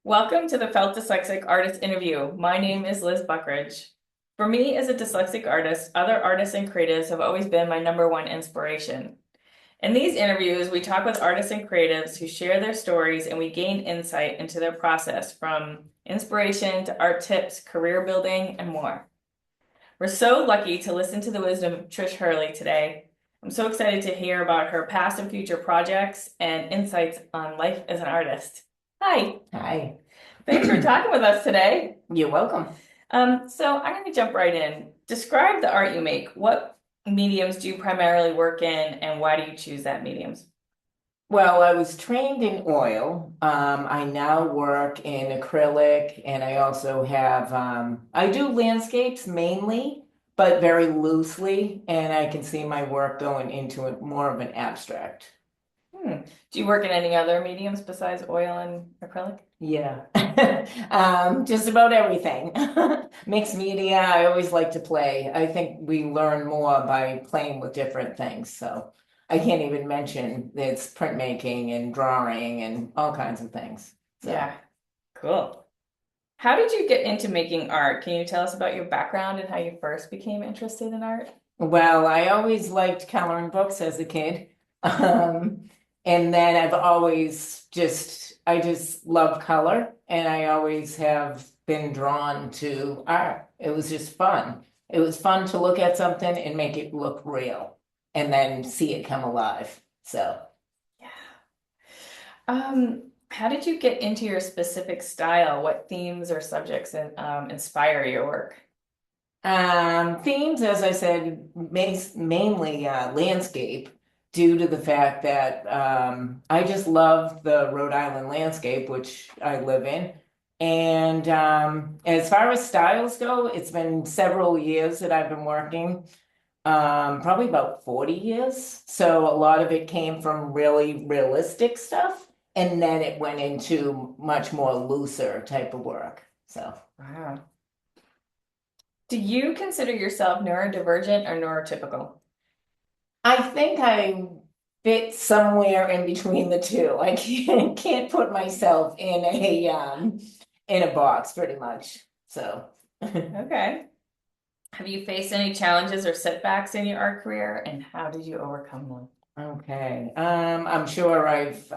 Welcome to the Felt Dyslexic Artist Interview. My name is Liz Buckridge. For me, as a dyslexic artist, other artists and creatives have always been my number one inspiration. In these interviews, we talk with artists and creatives who share their stories and we gain insight into their process from inspiration to art tips, career building, and more. We're so lucky to listen to the wisdom of Trish Hurley today. I'm so excited to hear about her past and future projects and insights on life as an artist. Hi. Hi, Thanks for talking with us today. you're welcome. So I'm going to jump right in. Describe the art you make. What mediums do you primarily work in, and why do you choose that mediums? Well, I was trained in oil. I now work in acrylic, and I also have, I do landscapes mainly, but very loosely, and I can see my work going into more of an abstract. Do you work in any other mediums besides oil and acrylic? Yeah. Just about everything. Mixed media, I always like to play. I think we learn more by playing with different things. So I can't even mention it's printmaking and drawing and all kinds of things. So, Yeah, cool. How did you get into making art? Can you tell us about your background and how you first became interested in art? well, I always liked coloring books as a kid. Um, and then I just love color and I always have been drawn to art. It was just fun. It was fun to look at something and make it look real and then see it come alive. So, Yeah. How did you get into your specific style? What themes or subjects inspire your work? themes, as I said, mainly landscape, due to the fact that I just love the Rhode Island landscape, which I live in. And as far as styles go, it's been several years that I've been working, probably about 40 years. So a lot of it came from really realistic stuff, and then it went into much more looser type of work. So. Wow. Do you consider yourself neurodivergent or neurotypical? I think I fit somewhere in between the two. I can't put myself in a box pretty much. So Okay. Have you faced any challenges or setbacks in your art career, and how did you overcome them? okay. I'm sure I've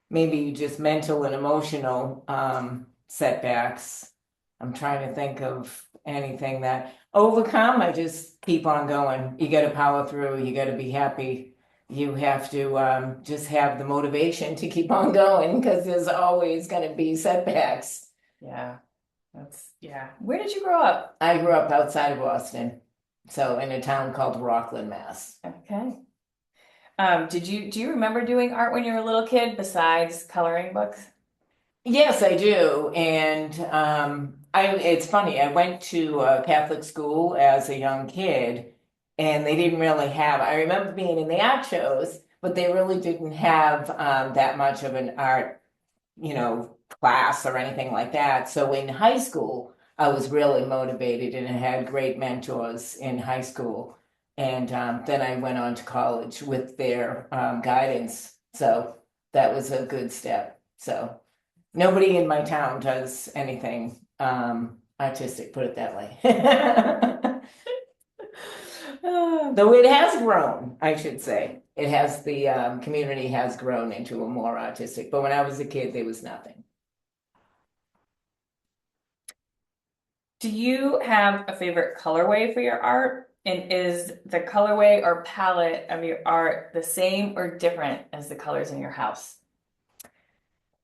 maybe just mental and emotional setbacks. I'm trying to think of anything that overcome. I just keep on going. You got to power through. You got to be happy. You have to just have the motivation to keep on going because there's always going to be setbacks. Yeah, yeah. Where did you grow up? I grew up outside of Boston, so in a town called Rockland, Mass. Okay. Do you remember doing art when you were a little kid besides coloring books? Yes, I do. And it's funny, I went to a Catholic school as a young kid, and they didn't really have, I remember being in the art shows, but they really didn't have that much of an art, class or anything like that. So in high school, I was really motivated and I had great mentors in high school. And then I went on to college with their guidance. So that was a good step. So. Nobody in my town does anything artistic, put it that way. Though it has grown, I should say. It has the community has grown into a more artistic. But when I was a kid, there was nothing. Do you have a favorite colorway for your art? And is the colorway or palette of your art the same or different as the colors in your house?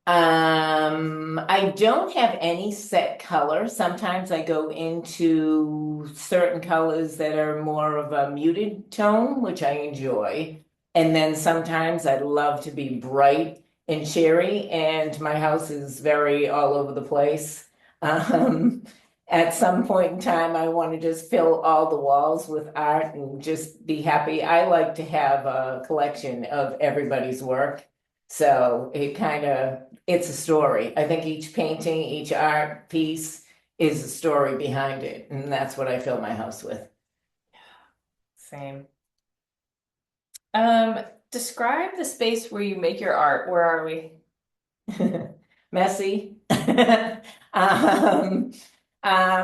I don't have any set color. Sometimes I go into certain colors that are more of a muted tone, which I enjoy. And then sometimes I love to be bright and cheery, and my house is very all over the place. Um, at some point in time, I want to just fill all the walls with art and just be happy. I like to have a collection of everybody's work. So it's a story. I think each painting, each art piece is a story behind it. And that's what I fill my house with. Same. Um, Describe the space where you make your art. Where are we? messy. Um,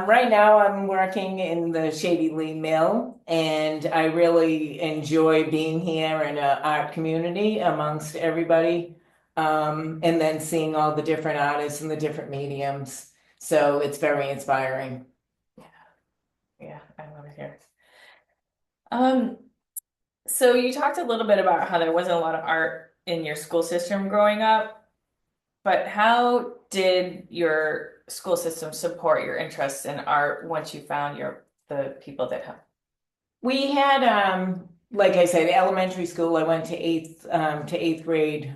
right now, I'm working in the Shady Lee Mill, and I really enjoy being here in an art community amongst everybody, and then seeing all the different artists and the different mediums. So it's very inspiring. Yeah, I love it here. Um, so you talked a little bit about how there wasn't a lot of art in your school system growing up, but how did your school system support your interest in art once you found the people that help? We had, like I said, elementary school. I went to eighth grade.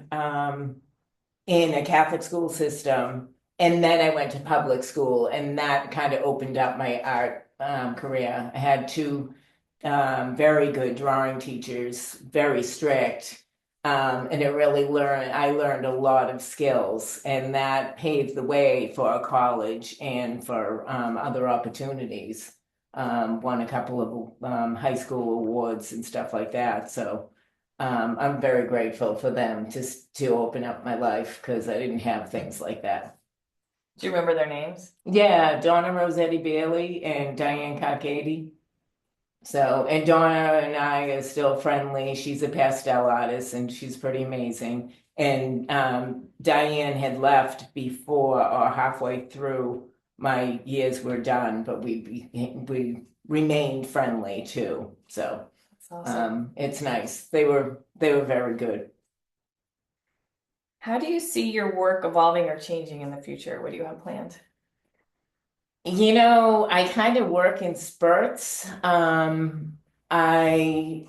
In a Catholic school system. And then I went to public school, and that kind of opened up my art career. I had two very good drawing teachers, very strict. And I learned a lot of skills, and that paved the way for college and for other opportunities. Won a couple of high school awards and stuff like that. So I'm very grateful for them to open up my life because I didn't have things like that. Do you remember their names? Yeah, Donna Rossetti Bailey and Diane Carcati. So, and Donna and I are still friendly. She's a pastel artist and she's pretty amazing. And Diane had left before or halfway through my years were done, but we remained friendly too. So. That's awesome. It's nice. They were very good. How do you see your work evolving or changing in the future? What do you have planned? I kind of work in spurts. I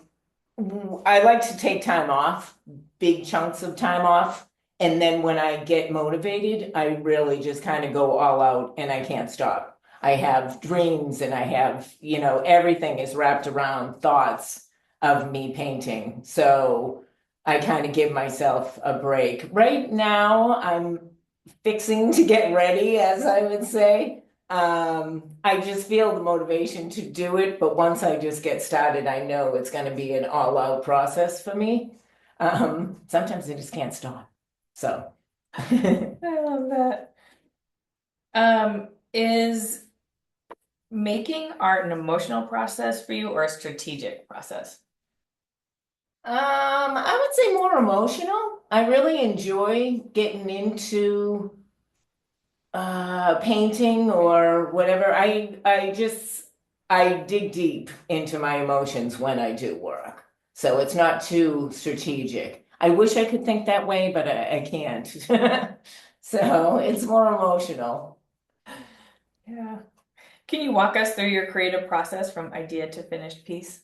I like to take time off, big chunks of time off, and then when I get motivated, I really just kind of go all out and I can't stop. I have dreams and I have, everything is wrapped around thoughts of me painting. So I kind of give myself a break. Right now, I'm fixing to get ready, as I would say. I just feel the motivation to do it, but once I just get started, I know it's going to be an all-out process for me. Sometimes I just can't stop. So, I love that. Is making art an emotional process for you or a strategic process? I would say more emotional. I really enjoy getting into painting or whatever. I dig deep into my emotions when I do work. So it's not too strategic. I wish I could think that way, but I can't. So it's more emotional. Yeah. Can you walk us through your creative process from idea to finished piece?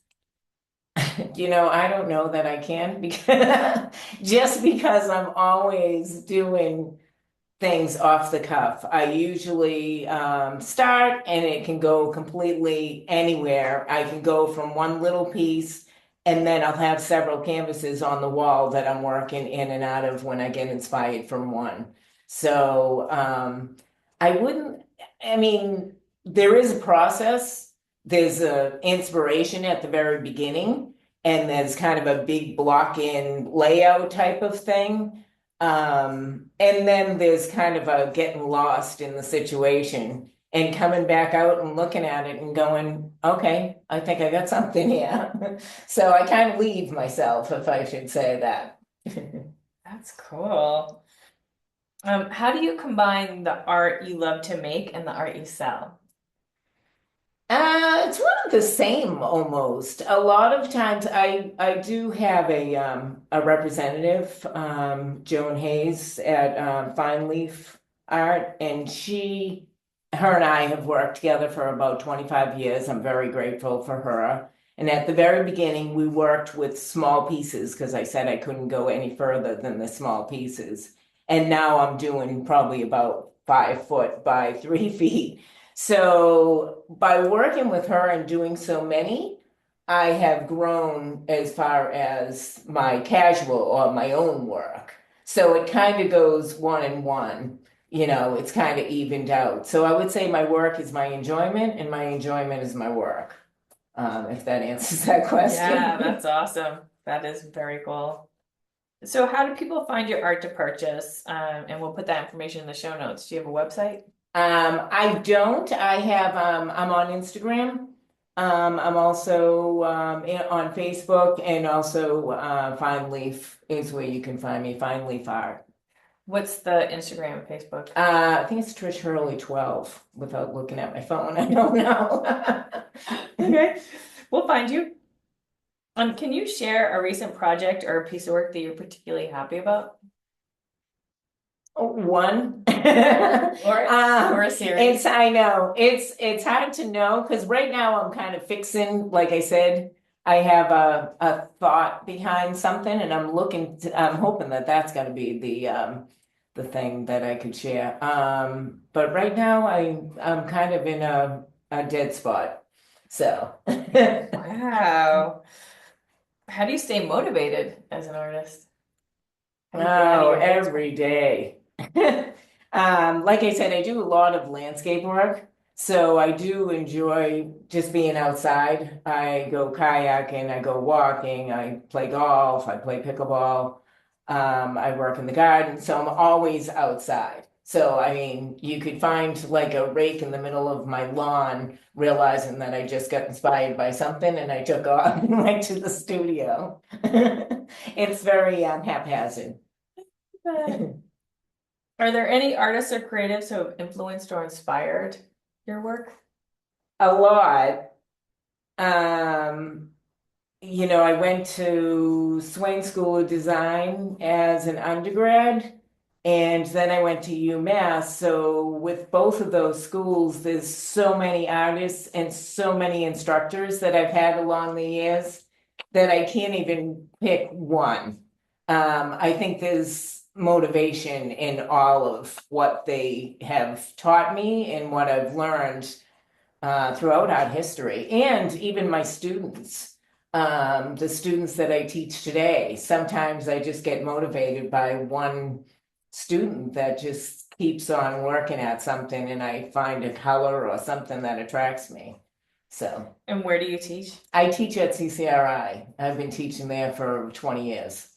I don't know that I can because just because I'm always doing things off the cuff. I usually start and it can go completely anywhere. I can go from one little piece and then I'll have several canvases on the wall that I'm working in and out of when I get inspired from one. So I wouldn't, I mean, there is a process. There's a inspiration at the very beginning, and there's kind of a big block in layout type of thing. And then there's kind of a getting lost in the situation and coming back out and looking at it and going, okay, I think I got something here. So I kind of leave myself, if I should say that. That's cool. How do you combine the art you love to make and the art you sell? It's one of the same almost. A lot of times I do have a representative, Joan Hayes at Fine Leaf Art, and her and I have worked together for about 25 years. I'm very grateful for her. And at the very beginning, we worked with small pieces because I said I couldn't go any further than the small pieces. And now I'm doing probably about 5 foot by 3 feet. So by working with her and doing so many, I have grown as far as my casual or my own work. So it kind of goes one and one, it's kind of evened out. So I would say my work is my enjoyment and my enjoyment is my work, if that answers that Yeah, question. that's awesome. That is very cool. So how do people find your art to purchase? And we'll put that information in the show notes. Do you have a website? I don't. I'm on Instagram. I'm also on Facebook, and also Fine Leaf is where you can find me, Fine Leaf Art. What's the Instagram and Facebook? I think it's Trish Hurley 12 without looking at my phone. I don't know. Okay, we'll find you. Can you share a recent project or a piece of work that you're particularly happy about? One. Or a series? I know it's hard to know because right now I'm kind of fixing, like I said, I have a thought behind something, and I'm hoping that that's going to be the thing that I could share. But right now I'm kind of in a dead spot. So Wow. How do you stay motivated as an artist? How do you get out of oh, your head? every day. Like I said, I do a lot of landscape work, so I do enjoy just being outside. I go kayaking, I go walking, I play golf, I play pickleball. I work in the garden, so I'm always outside. So, I mean, you could find like a rake in the middle of my lawn, realizing that I just got inspired by something, and I took off and went to the studio. It's very haphazard. Are there any artists or creatives who have influenced or inspired your work? A lot. Um, I went to Swain School of Design as an undergrad, and then I went to UMass. So with both of those schools, there's so many artists and so many instructors that I've had along the years that I can't even pick one. I think there's motivation in all of what they have taught me and what I've learned throughout art history, and even my students, the students that I teach today. Sometimes I just get motivated by one student that just keeps on working at something, and I find a color or something that attracts me. So And where do you teach? I teach at CCRI. I've been teaching there for 20 years.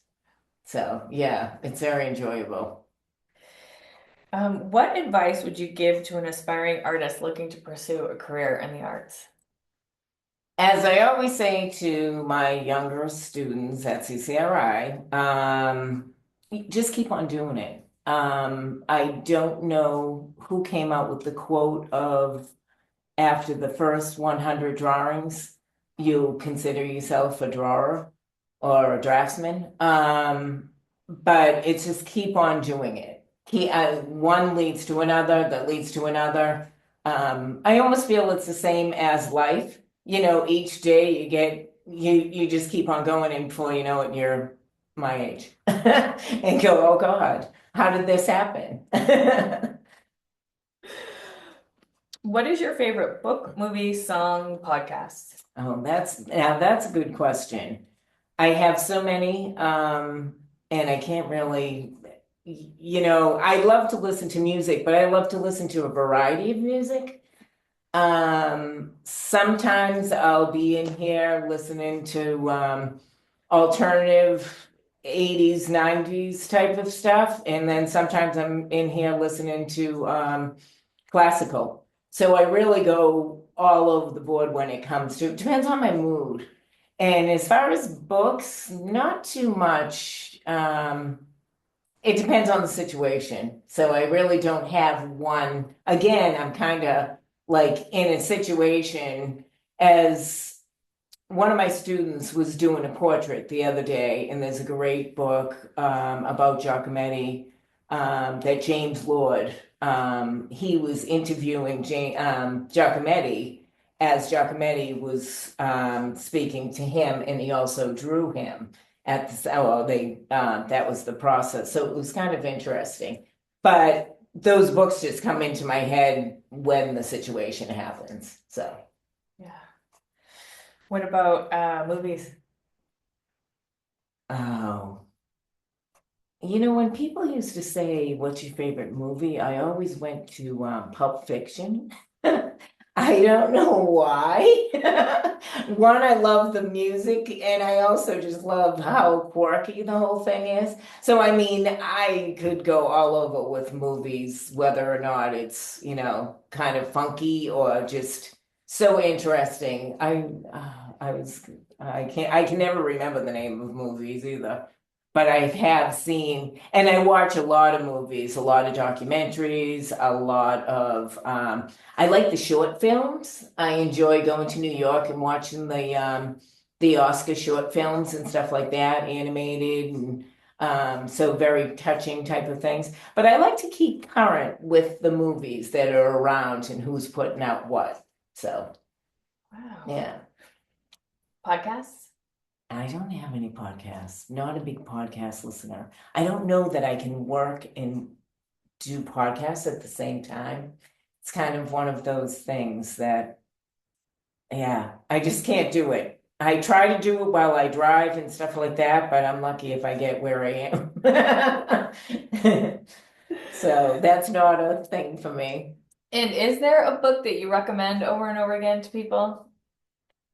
So yeah, it's very enjoyable. What advice would you give to an aspiring artist looking to pursue a career in the arts? As I always say to my younger students at CCRI, just keep on doing it. I don't know who came out with the quote of after the first 100 drawings, you'll consider yourself a drawer or a draftsman. But it's just keep on doing it. One leads to another, that leads to another. I almost feel it's the same as life. Each day you just keep on going, and before you know it, you're my age. And go, oh God, how did this happen? What is your favorite book, movie, song, podcast? Oh, that's a good question. I have so many, and I can't really, I love to listen to music, but I love to listen to a variety of music. Sometimes I'll be in here listening to alternative 80s, 90s type of stuff, and then sometimes I'm in here listening to classical. So I really go all over the board when it comes to, it depends on my mood. And as far as books, not too much. It depends on the situation. So I really don't have one. Again, I'm kind of like in a situation as one of my students was doing a portrait the other day, and there's a great book about Giacometti that James Lord, he was interviewing Giacometti as Giacometti was speaking to him, and he also drew him at the, well, that was the process. So it was kind of interesting. But those books just come into my head when the situation happens. So. Yeah. What about movies? Oh, when people used to say, "What's your favorite movie?" I always went to Pulp Fiction. I don't know why. One, I love the music, and I also just love how quirky the whole thing is. So, I mean, I could go all over with movies, whether or not it's, kind of funky or just so interesting. I can never remember the name of movies either. But I have seen, and I watch a lot of movies, a lot of documentaries, a lot of I like the short films. I enjoy going to New York and watching the Oscar short films and stuff like that, animated and so very touching type of things. But I like to keep current with the movies that are around and who's putting out what. So Wow. yeah. Podcasts? I don't have any podcasts, not a big podcast listener. I don't know that I can work and do podcasts at the same time. It's kind of one of those things that, yeah, I just can't do it. I try to do it while I drive and stuff like that, but I'm lucky if I get where I am. So that's not a thing for me. And is there a book that you recommend over and over again to people?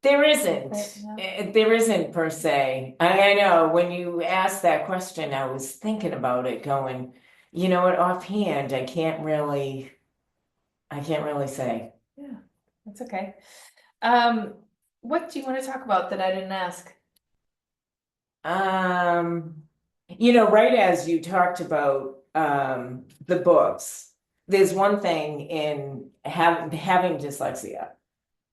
There isn't. Right, no. There isn't per se. I know when you asked that question, I was thinking about it, going, you know what, offhand, I can't really say. Yeah, that's okay. Um, what do you want to talk about that I didn't ask? Um, right as you talked about the books, there's one thing in having dyslexia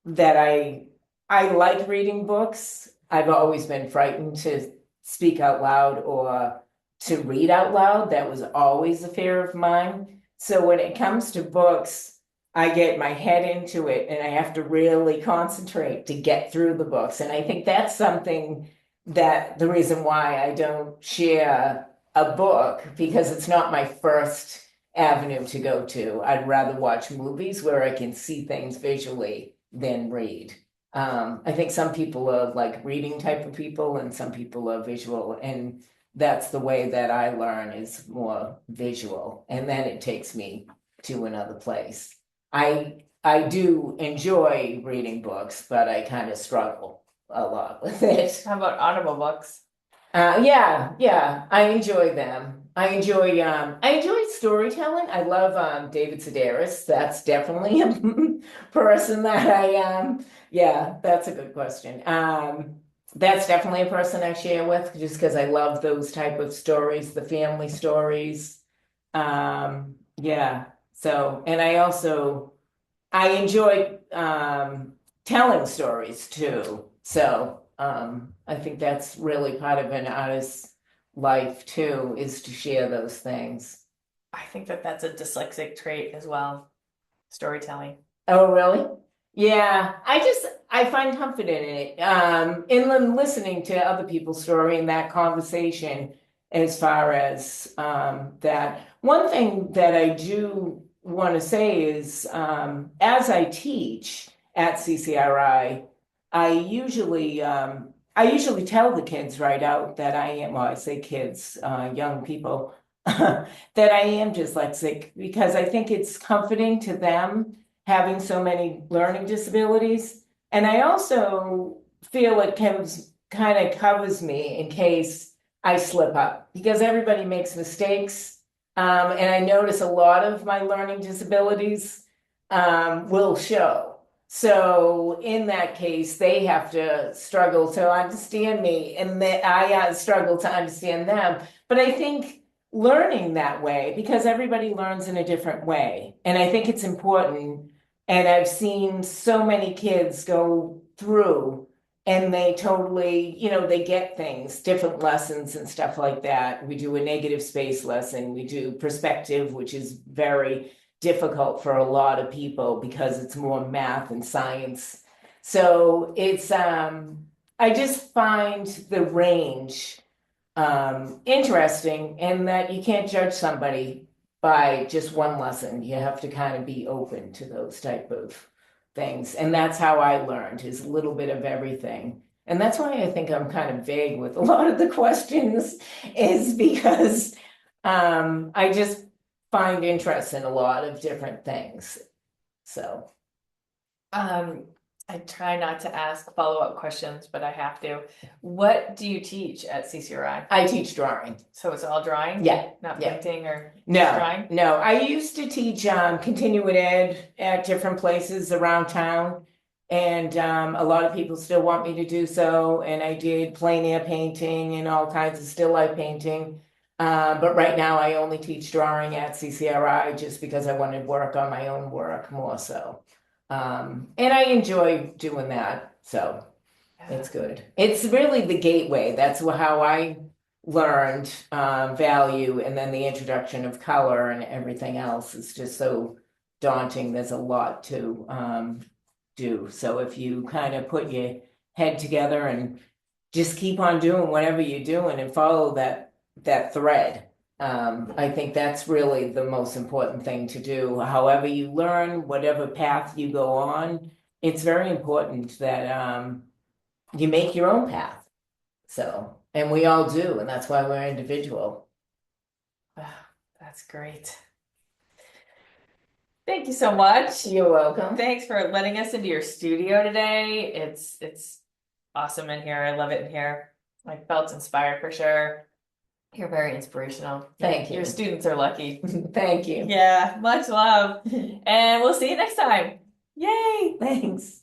that I like reading books. I've always been frightened to speak out loud or to read out loud. That was always a fear of mine. So when it comes to books, I get my head into it and I have to really concentrate to get through the books. And I think that's something that the reason why I don't share a book, because it's not my first avenue to go to. I'd rather watch movies where I can see things visually than read. I think some people are like reading type of people and some people are visual, and that's the way that I learn is more visual, and then it takes me to another place. I do enjoy reading books, but I kind of struggle a lot with it. How about audible books? Yeah, I enjoy them. I enjoy storytelling. I love David Sedaris. That's definitely a person that yeah, that's a good question. That's definitely a person I share with just because I love those type of stories, the family stories. Yeah. So, and I enjoy telling stories too. So I think that's really part of an artist's life too, is to share those things. I think that that's a dyslexic trait as well, storytelling. Oh, really? Yeah, I find comfort in it. Listening to other people's story and that conversation as far as that. One thing that I do want to say is as I teach at CCRI, I usually tell the kids right out that I am, well, I say kids, young people, that I am dyslexic because I think it's comforting to them having so many learning disabilities. And I also feel it kind of covers me in case I slip up because everybody makes mistakes. And I notice a lot of my learning disabilities will show. So in that case, they have to struggle to understand me, and that I struggle to understand them. But I think learning that way, because everybody learns in a different way, and I think it's important. And I've seen so many kids go through, and they totally, they get things, different lessons and stuff like that. We do a negative space lesson. We do perspective, which is very difficult for a lot of people because it's more math and science. So it's I just find the range interesting in that you can't judge somebody by just one lesson. You have to kind of be open to those type of things. And that's how I learned, is a little bit of everything. And that's why I think I'm kind of vague with a lot of the questions, is because I just find interest in a lot of different things. So, Um, I try not to ask follow-up questions, but I have to. What do you teach at CCRI? I teach drawing. So it's all drawing? Yeah, Not yeah. painting or just No, drawing? no. I used to teach continuing ed at different places around town, and a lot of people still want me to do so. And I did plein air painting and all kinds of still life painting. But right now, I only teach drawing at CCRI just because I wanted to work on my own work more so. And I enjoy doing that, so it's good. It's really the gateway. That's how I learned value, and then the introduction of color and everything else is just so daunting. There's a lot to do. So if you kind of put your head together and just keep on doing whatever you're doing and follow that thread. I think that's really the most important thing to do. However you learn, whatever path you go on, it's very important that you make your own path. So, and we all do, and that's why we're individual. Wow, that's great. Thank you so much. You're welcome. Thanks for letting us into your studio today. It's awesome in here. I love it in here. I felt inspired for sure. You're very inspirational. Thank you. Your students are lucky. Thank you. Yeah, much love. And we'll see you next time. Yay! Thanks.